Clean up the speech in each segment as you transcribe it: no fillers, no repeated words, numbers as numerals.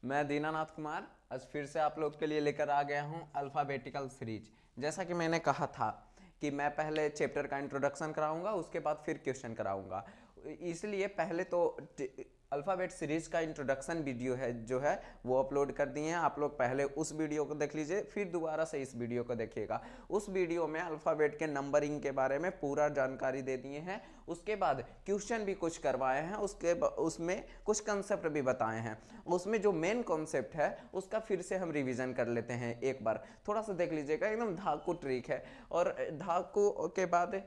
मैं दीनानाथ कुमार आज फिर से आप लोग के लिए लेकर आ गया हूँ अल्फ़ाबेटिकल सीरीज। जैसा कि मैंने कहा था कि मैं पहले चैप्टर का इंट्रोडक्शन कराऊंगा, उसके बाद फिर क्वेश्चन कराऊंगा। इसलिए पहले तो अल्फ़ाबेट सीरीज का इंट्रोडक्शन वीडियो है जो है वो अपलोड कर दिए हैं। आप लोग पहले उस वीडियो को देख लीजिए, फिर दोबारा से इस वीडियो को देखिएगा। उस वीडियो में अल्फ़ाबेट के नंबरिंग के बारे में पूरा जानकारी दे दिए हैं। उसके बाद क्वेश्चन भी कुछ करवाए हैं, उसमें कुछ कंसेप्ट भी बताए हैं। उसमें जो मेन कॉन्सेप्ट है उसका फिर से हम रिवीजन कर लेते हैं। एक बार थोड़ा सा देख लीजिएगा, एकदम धाकु ट्रिक है। और धाकु के बाद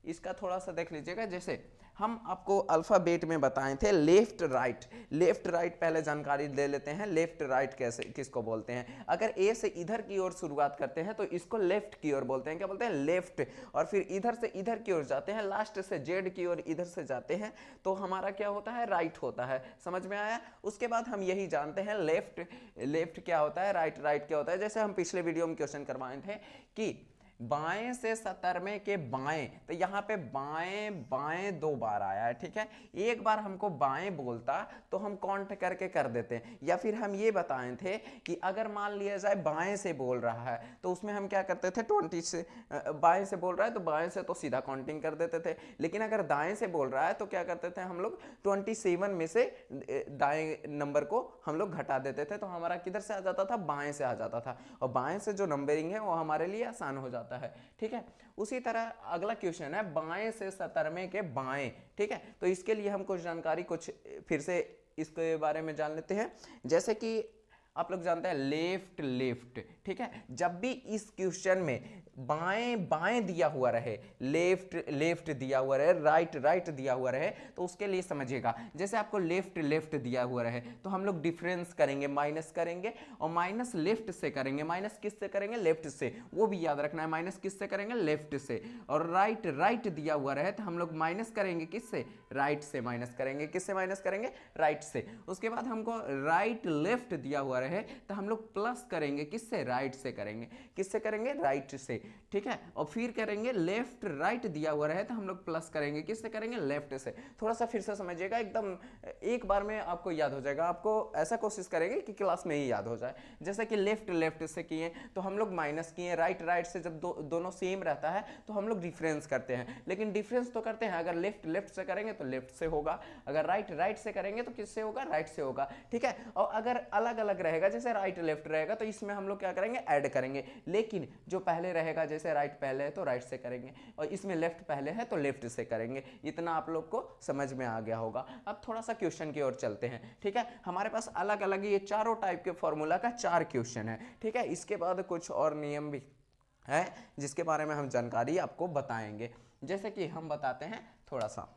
इसका थोड़ा सा देख लीजिएगा। जैसे हम आपको अल्फ़ाबेट में बताए थे लेफ्ट राइट। लेफ्ट राइट पहले जानकारी ले लेते हैं। लेफ्ट राइट कैसे किसको बोलते हैं? अगर ए से इधर की ओर शुरुआत करते हैं तो इसको लेफ्ट की ओर बोलते हैं। क्या बोलते हैं? लेफ्ट। और फिर इधर से इधर की ओर जाते हैं, लास्ट से जेड की ओर इधर से जाते हैं, तो हमारा क्या होता है? राइट होता है। समझ में आया? उसके बाद हम यही जानते हैं लेफ्ट। लेफ्ट क्या होता है, राइट राइट क्या होता है। जैसे हम पिछले वीडियो में क्वेश्चन करवाए थे कि बाएं से 17वें के बाएं, तो यहां पे बाएं बाएं दो बार आया है। ठीक है, एक बार हमको बाएं बोलता तो हम काउंट करके कर देते हैं। या फिर हम ये बताए थे कि अगर मान लिया जाए बाएं से बोल रहा है तो उसमें हम क्या करते थे? 20 से बाएं से बोल रहा है तो बाएं से तो सीधा काउंटिंग कर देते थे। लेकिन अगर दाएं से बोल रहा है तो क्या करते थे हम लोग? 27 में से दाएं नंबर को हम लोग घटा देते थे, तो हमारा किधर से आ जाता था? बाएं से आ जाता था। और बाएं से जो नंबरिंग है वो हमारे लिए आसान हो जाता है। ठीक है, उसी तरह अगला क्वेश्चन है बाएं से 17वें के बाएं। ठीक है, तो इसके लिए हम कुछ जानकारी कुछ फिर से इसके बारे में जान लेते हैं। जैसे कि आप लोग जानते हैं लेफ्ट लेफ्ट। ठीक है, जब भी इस क्वेश्चन में बाएं बाएं दिया हुआ रहे, लेफ्ट लेफ्ट दिया हुआ रहे, राइट राइट दिया हुआ रहे, तो उसके लिए समझिएगा। जैसे आपको लेफ्ट लेफ्ट दिया हुआ रहे तो हम लोग डिफरेंस करेंगे, माइनस करेंगे, और माइनस लेफ्ट से करेंगे। माइनस किस से करेंगे? लेफ्ट से। वो भी याद रखना है, माइनस किस से करेंगे? लेफ्ट से। और राइट राइट दिया हुआ रहे तो हम लोग माइनस करेंगे किससे? राइट से माइनस करेंगे। किससे माइनस करेंगे? राइट से। उसके बाद हमको राइट लेफ्ट दिया हुआ रहे तो हम लोग प्लस करेंगे किससे? राइट से करेंगे। किससे करेंगे? राइट से। ठीक है, और फिर करेंगे लेफ्ट राइट दिया हुआ रहे तो हम लोग प्लस करेंगे। किससे करेंगे? लेफ्ट से। थोड़ा सा फिर से समझिएगा, एकदम एक बार में आपको याद हो जाएगा। आपको ऐसा कोशिश करेंगे कि क्लास में ही याद हो जाए। जैसे कि लेफ्ट लेफ्ट से किए तो हम लोग माइनस किए, राइट राइट से जब दोनों सेम रहता है तो हम लोग डिफरेंस करते हैं। लेकिन डिफरेंस तो करते हैं, अगर लेफ्ट लेफ्ट से करेंगे तो लेफ्ट से होगा, अगर राइट राइट से करेंगे तो किससे होगा? राइट से होगा। ठीक है, और अगर अलग अलग रहेगा, जैसे राइट लेफ्ट रहेगा, तो इसमें हम लोग क्या करेंगे? ऐड करेंगे। लेकिन जो पहले रहेगा, जैसे राइट पहले है तो राइट से करेंगे, और इसमें लेफ्ट पहले है तो लेफ्ट से करेंगे। इतना आप लोग को समझ में आ गया होगा। अब थोड़ा सा क्वेश्चन की ओर चलते हैं। ठीक है, हमारे पास अलग अलग ये चारों टाइप के फॉर्मूला का 4 क्वेश्चन है। ठीक है, इसके बाद कुछ और नियम भी है जिसके बारे में हम जानकारी आपको बताएंगे। जैसे कि हम बताते हैं, थोड़ा सा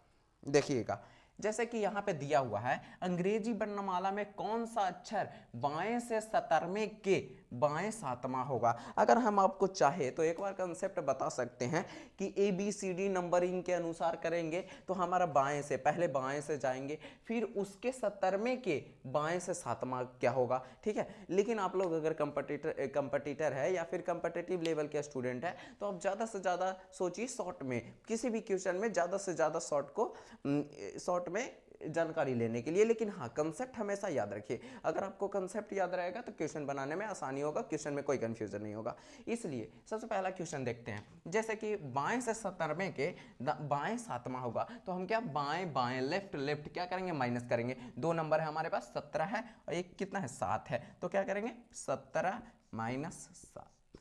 देखिएगा। जैसे कि यहां पे दिया हुआ है अंग्रेजी वर्णमाला में कौन सा अक्षर बाएं से 17वें के बाएं 7वां होगा। अगर हम आपको चाहे तो एक बार कंसेप्ट बता सकते हैं कि A B C D numbering के अनुसार करेंगे तो हमारा बाएं से, पहले बाएं से जाएंगे, फिर उसके 17वें के बाएं से 7वां क्या होगा। ठीक है, लेकिन आप लोग अगर कंपटीटर है या फिर कंपटीटिव लेवल के स्टूडेंट है तो आप ज़्यादा से ज़्यादा सोचिए शॉर्ट में, किसी भी क्वेश्चन में ज़्यादा से ज़्यादा शॉर्ट में जानकारी लेने के लिए। लेकिन हाँ, कंसेप्ट हमेशा याद रखिए। अगर आपको कंसेप्ट याद रहेगा तो क्वेश्चन बनाने में आसानी होगा, क्वेश्चन में कोई कंफ्यूजन नहीं होगा। इसलिए सबसे पहला क्वेश्चन देखते हैं। जैसे कि बाएं से 17वें के बाएं 7वां होगा, तो हम क्या बाएं बाएं लेफ्ट लेफ्ट क्या करेंगे? माइनस करेंगे। दो नंबर है हमारे पास, 17 है और एक कितना है? 7 है, तो क्या करेंगे? 17 माइनस 7।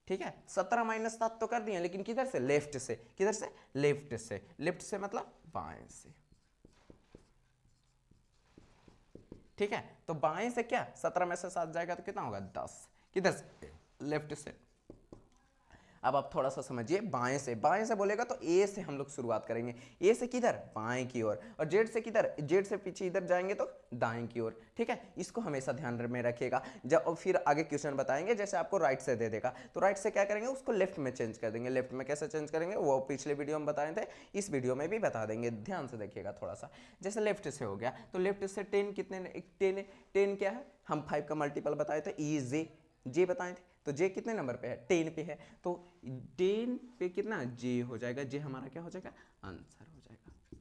ठीक है, 17 माइनस 7 तो कर दिए, लेकिन किधर से? लेफ्ट से। किधर से? लेफ्ट से। लेफ्ट से मतलब बाएं से। ठीक है, तो बाएं से क्या? 17 में से 7 जाएगा तो कितना होगा? 10। किधर से? लेफ्ट से। अब आप थोड़ा सा समझिए, बाएं से, बाएं से बोलेगा तो ए से हम लोग शुरुआत करेंगे। ए से किधर? बाएं की ओर। और जेड से किधर? जेड से पीछे इधर जाएंगे तो दाएं की ओर। ठीक है, इसको हमेशा ध्यान में रखिएगा। जब फिर आगे क्वेश्चन बताएंगे, जैसे आपको राइट से दे देगा तो राइट से क्या करेंगे? उसको लेफ्ट में चेंज कर देंगे। लेफ्ट में कैसे चेंज करेंगे वो पिछले वीडियो में बताए थे, इस वीडियो में भी बता देंगे। ध्यान से देखिएगा थोड़ा सा। जैसे लेफ्ट से हो गया तो लेफ्ट से 10 कितने? 10 क्या है? हम 5 का मल्टीपल बताए थे, ई जे बताए थे। तो जे कितने नंबर पे है? 10 पे है, तो 10 पे कितना? जे हो जाएगा। जे हमारा क्या हो जाएगा? आंसर हो जाएगा।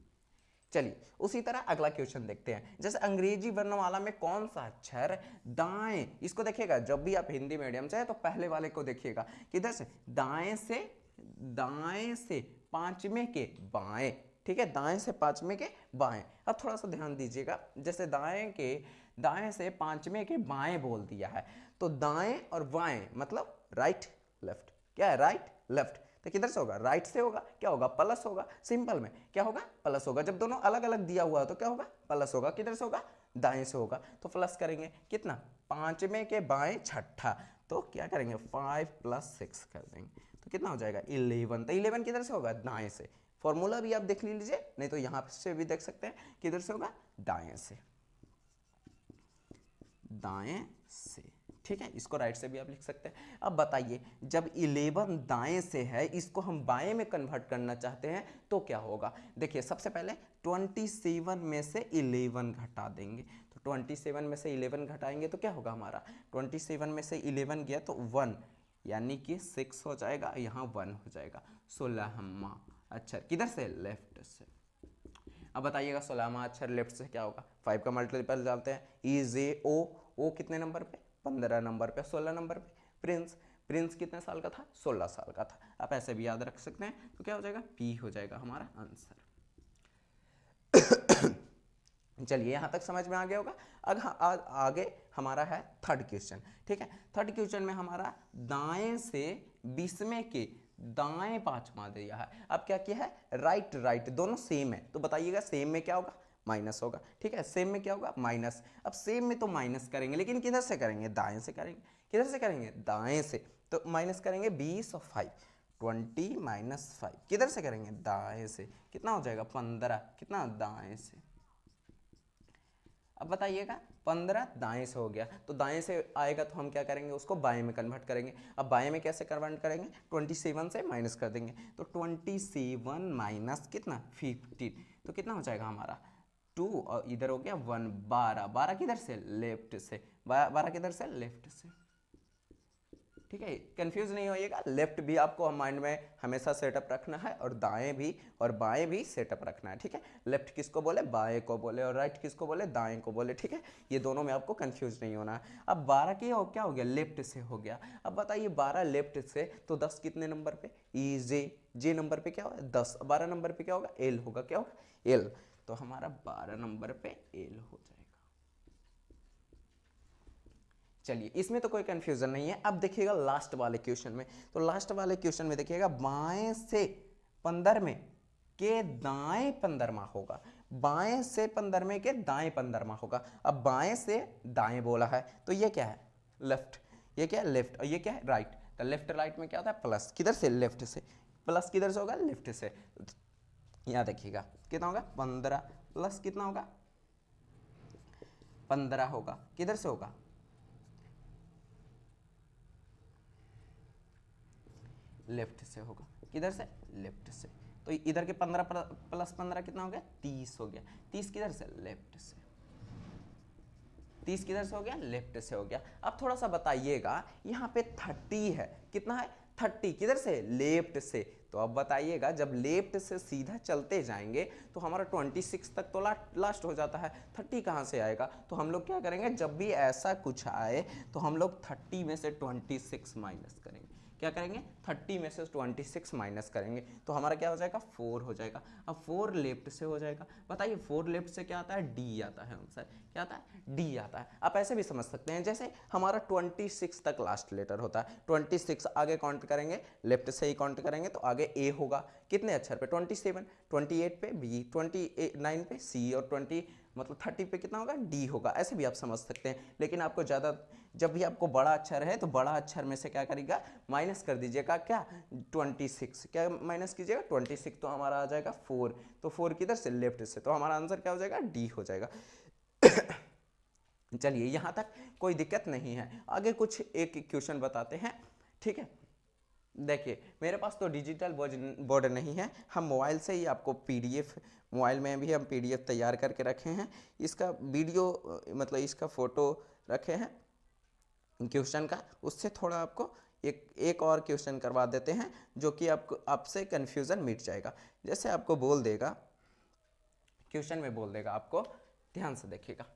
चलिए उसी तरह अगला क्वेश्चन देखते हैं। जैसे अंग्रेजी वर्णमाला में कौन सा अक्षर दाएं, इसको देखिएगा जब भी आप हिंदी मीडियम से है तो पहले वाले को देखिएगा, किधर से, दाएं से पांचवें के बाएं, ठीक है, दाएं से पांचवें के बाएं। अब थोड़ा सा ध्यान दीजिएगा, जैसे दाएं से पांचवें के बाएं बोल दिया है, तो दाएं और बाएं मतलब राइट लेफ्ट, क्या है, राइट लेफ्ट, तो किधर से होगा, राइट से होगा, क्या होगा, प्लस होगा, सिंपल में क्या होगा, प्लस होगा। जब दोनों अलग अलग दिया हुआ है तो क्या होगा, प्लस होगा, किधर से होगा, दाएं से होगा, तो प्लस करेंगे कितना, पांचवें के बाएं छठा, तो क्या करेंगे 5 + 6 कर देंगे, तो कितना हो जाएगा 11, तो 11 किधर से होगा, दाएं से। फॉर्मूला भी आप देख लीजिए, नहीं तो यहां से भी देख सकते हैं, किधर से होगा, दाएं से, दाएं से, ठीक है, इसको राइट से भी आप लिख सकते हैं। अब बताइए जब 11 दाएं से है, इसको हम बाएं में कन्वर्ट करना चाहते हैं तो क्या होगा। देखिए सबसे पहले 27 में से 11 घटा देंगे, तो 27 में से 11 घटाएंगे तो क्या होगा हमारा, 27 में से 11 गया तो 1, यानी कि 6 हो जाएगा, यहाँ 1 हो जाएगा, 16वां अक्षर किधर से, लेफ्ट से। अब बताइएगा 16वां अक्षर लेफ्ट से क्या होगा, 5 का मल्टीपल डालते हैं, ओ कितने नंबर पे, 15 नंबर पे, 16 नंबर पे। प्रिंस कितने साल का था, 16 साल का था। आप ऐसे भी याद रख सकते हैं, तो क्या हो जाएगा, पी हो जाएगा हमारा आंसर। चलिए यहाँ तक समझ में आ गया होगा। अब आगे हमारा है थर्ड क्वेश्चन, ठीक है। थर्ड क्वेश्चन में हमारा दाएं से 20वें के दाएं पांचवा दिया है। अब क्या किया है, राइट दोनों सेम है, तो बताइएगा सेम में क्या होगा, माइनस होगा, ठीक है, सेम में क्या होगा, माइनस। अब सेम में तो माइनस करेंगे, लेकिन किधर से करेंगे, दाएं से करेंगे, किधर से करेंगे, दाएं से, तो माइनस करेंगे 20 और 5, 20 - 5 किधर से करेंगे, दाएं से, कितना हो जाएगा 15, कितना दाएं से। अब बताइएगा 15 दाएं से हो गया, तो दाएं से आएगा तो हम क्या करेंगे, उसको बाएं में कन्वर्ट करेंगे। अब बाएं में कैसे कन्वर्ट करेंगे, 27 से माइनस कर देंगे, तो 27 माइनस कितना 15, तो कितना हो जाएगा हमारा 2, और इधर हो गया 1, 12 किधर से, लेफ्ट से, 12 किधर से, लेफ्ट से, ठीक है। कंफ्यूज नहीं होइएगा, लेफ्ट भी आपको माइंड में हमेशा सेटअप रखना है, और दाएं भी और बाएं भी सेटअप रखना है, ठीक है। लेफ्ट किसको बोले, बाएं को बोले, और राइट किसको बोले, दाएं को बोले, ठीक है। ये दोनों में आपको कंफ्यूज नहीं होना है। अब 12 की क्या हो गया, लेफ्ट से हो गया। अब बताइए 12 लेफ्ट से, तो 10 कितने नंबर पे, जे नंबर पे क्या होगा, 10, 12 नंबर पे क्या होगा, एल होगा, क्या होगा, एल, तो हमारा 12 नंबर पे एल हो जाएगा। चलिए इसमें तो कोई कंफ्यूजन नहीं है। अब देखिएगा लास्ट वाले क्वेश्चन में, तो लास्ट वाले क्वेश्चन में देखिएगा बाएं से 15वें के दाएं 15वां होगा, बाएं से 15वें के दाएं 15वां होगा। अब बाएं से दाएं बोला है, तो ये क्या है, लेफ्ट, ये क्या है, लेफ्ट, और ये क्या है, राइट। तो लेफ्ट राइट में क्या होता है, प्लस, किधर से, लेफ्ट से, प्लस किधर से होगा, लेफ्ट से। यहाँ देखिएगा कितना होगा, 15 प्लस कितना होगा, 15 होगा, किधर से होगा, लेफ्ट से होगा, किधर से, लेफ्ट से। तो इधर के 15 + 15 कितना हो गया, 30 हो गया, 30 किधर से, लेफ्ट से, 30 किधर से हो गया, लेफ्ट से हो गया। अब थोड़ा सा बताइएगा, यहाँ पे 30 है, कितना है, 30 किधर से, लेफ्ट से। तो अब बताइएगा जब लेफ्ट से सीधा चलते जाएंगे तो हमारा 26 तक तो लास्ट हो जाता है, 30 कहाँ से आएगा। तो हम लोग क्या करेंगे, जब भी ऐसा कुछ आए तो हम लोग 30 में से 26 माइनस करेंगे, क्या करेंगे, 30 में से 26 माइनस करेंगे, तो हमारा क्या हो जाएगा, 4 हो जाएगा। अब 4 लेफ्ट से हो जाएगा। बताइए 4 लेफ्ट से क्या आता है, डी आता है आंसर, क्या आता है, डी आता है। आप ऐसे भी समझ सकते हैं, जैसे हमारा 26 तक लास्ट लेटर होता है, 26 आगे काउंट करेंगे, लेफ्ट से ही काउंट करेंगे, तो आगे ए होगा, कितने अक्षर पे, 27, 28 पे बी, 29 पे सी, और 30 पे कितना होगा, डी होगा। ऐसे भी आप समझ सकते हैं, लेकिन आपको ज़्यादा, जब भी आपको बड़ा अक्षर है तो बड़ा अक्षर में से क्या करेगा, माइनस कर दीजिएगा, क्या 26, क्या माइनस कीजिएगा, 26, तो हमारा आ जाएगा 4, तो 4 किधर से, लेफ्ट से, तो हमारा आंसर क्या हो जाएगा, डी हो जाएगा। चलिए यहाँ तक कोई दिक्कत नहीं है। आगे कुछ एक क्वेश्चन बताते हैं, ठीक है। देखिए मेरे पास तो डिजिटल बोर्ड नहीं है, हम मोबाइल से ही आपको पीडीएफ, मोबाइल में भी हम पीडीएफ तैयार करके रखे हैं, इसका वीडियो मतलब इसका फ़ोटो रखे हैं क्वेश्चन का, उससे थोड़ा आपको एक और क्वेश्चन करवा देते हैं, जो कि आपको आपसे कन्फ्यूज़न मिट जाएगा। जैसे आपको बोल देगा क्वेश्चन में बोल देगा आपको, ध्यान से देखिएगा।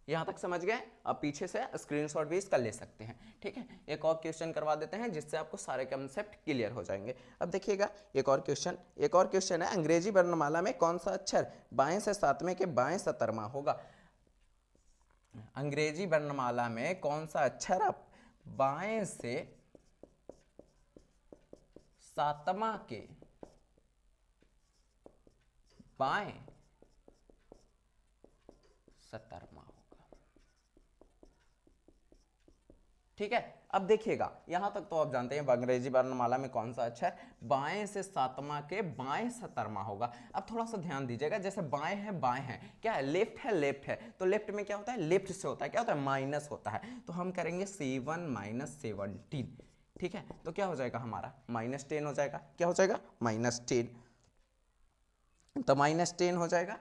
यहां तक समझ गए? अब पीछे से स्क्रीनशॉट भी इसका ले सकते हैं, ठीक है। एक और क्वेश्चन करवा देते हैं जिससे आपको सारे कंसेप्ट क्लियर हो जाएंगे। अब देखिएगा एक और क्वेश्चन है, अंग्रेजी वर्णमाला में कौन सा अक्षर बाएं से सातवें के बाएं सतरमा होगा? अंग्रेजी वर्णमाला में कौन सा अक्षर आप बाएं से सातवां के बाएं सतरमा होगा, ठीक है। अब देखिएगा यहां तक तो आप जानते हैं अंग्रेजी वर्णमाला में कौन सा अक्षर बाएं से सातवां के बाएं सतरमा होगा। अब थोड़ा सा ध्यान दीजिएगा, जैसे बाएं है, क्या है, लेफ्ट है, तो लेफ्ट में क्या होता है, लेफ्ट से होता है, क्या होता है, माइनस होता है, तो हम करेंगे 7 - 17, ठीक है। तो क्या हो जाएगा हमारा -10 हो जाएगा, क्या हो जाएगा, -10, तो -10 हो जाएगा।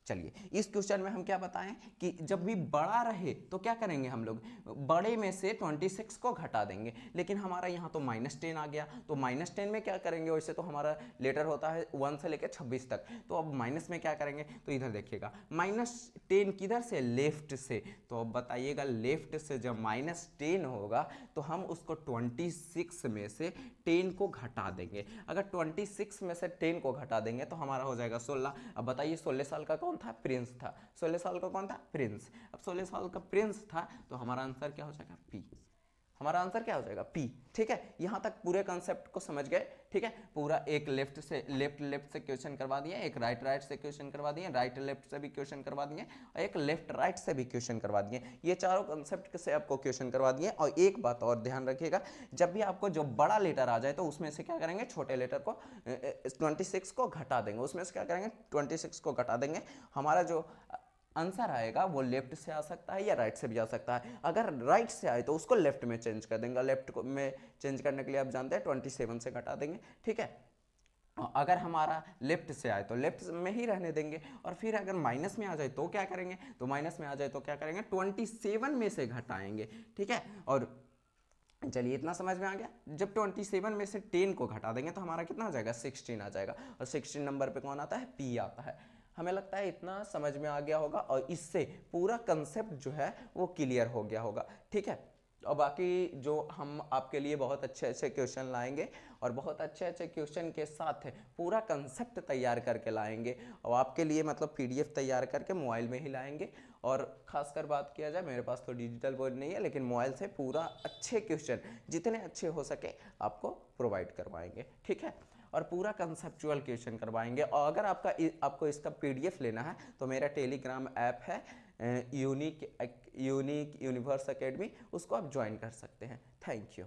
चलिए इस क्वेश्चन में हम क्या बताएं कि जब भी बड़ा रहे तो क्या करेंगे हम लोग, बड़े में से 26 को घटा देंगे, लेकिन हमारा यहाँ तो -10 आ गया, तो -10 में क्या करेंगे, वैसे तो हमारा लेटर होता है 1 से लेकर 26 तक, तो अब माइनस में क्या करेंगे, तो इधर देखिएगा -10 किधर से, लेफ्ट से, तो अब बताइएगा लेफ्ट से जब -10 होगा तो हम उसको 26 में से 10 को घटा देंगे। अगर 26 में से 10 को घटा देंगे तो हमारा हो जाएगा 16। अब बताइए 16 साल का कौन था, प्रिंस था, 16 साल का कौन था, प्रिंस। अब 16 साल का प्रिंस था तो हमारा आंसर क्या हो जाएगा, पी, हमारा आंसर क्या हो जाएगा, पी, ठीक है। यहां तक पूरे कॉन्सेप्ट को समझ गए, ठीक है। पूरा एक लेफ्ट से क्वेश्चन करवा दिए, एक राइट से क्वेश्चन करवा दिए, राइट लेफ्ट से भी क्वेश्चन करवा दिए, और एक लेफ्ट राइट से भी क्वेश्चन करवा दिए। ये चारों कॉन्सेप्ट से आपको क्वेश्चन करवा दिए। और एक बात और ध्यान रखिएगा, जब भी आपको जो बड़ा लेटर आ जाए तो उसमें से क्या करेंगे, छोटे लेटर को 26 को घटा देंगे, उसमें से क्या करेंगे, 26 को घटा देंगे। हमारा जो आंसर आएगा वो लेफ्ट से आ सकता है या राइट से भी आ सकता है। अगर राइट से आए तो उसको लेफ्ट में चेंज कर देंगे, लेफ्ट में चेंज करने के लिए आप जानते हैं 27 से घटा देंगे, ठीक है। अगर हमारा लेफ्ट से आए तो लेफ्ट में ही रहने देंगे, और फिर अगर माइनस में आ जाए तो क्या करेंगे, तो माइनस में आ जाए तो क्या करेंगे, 27 में से घटाएंगे, ठीक है। और चलिए इतना समझ में आ गया। जब 27 में से 10 को घटा देंगे तो हमारा कितना आ जाएगा, 16 आ जाएगा, और 16 नंबर पे कौन आता है, पी आता है। हमें लगता है इतना समझ में आ गया होगा, और इससे पूरा कंसेप्ट जो है वो क्लियर हो गया होगा, ठीक है। और बाकी जो हम आपके लिए बहुत अच्छे क्वेश्चन लाएंगे, और बहुत अच्छे क्वेश्चन के साथ पूरा कंसेप्ट तैयार करके लाएंगे, और आपके लिए मतलब PDF तैयार करके मोबाइल में ही लाएंगे। और खासकर बात किया जाए, मेरे पास तो डिजिटल बोर्ड नहीं है, लेकिन मोबाइल से पूरा अच्छे क्वेश्चन जितने अच्छे हो सके आपको प्रोवाइड करवाएंगे, ठीक है। और पूरा कंसेप्चुअल क्वेश्चन करवाएंगे। और अगर आपको इसका PDF लेना है तो मेरा टेलीग्राम ऐप है यूनिक यूनिवर्स एकेडमी, उसको आप ज्वाइन कर सकते हैं। Thank you.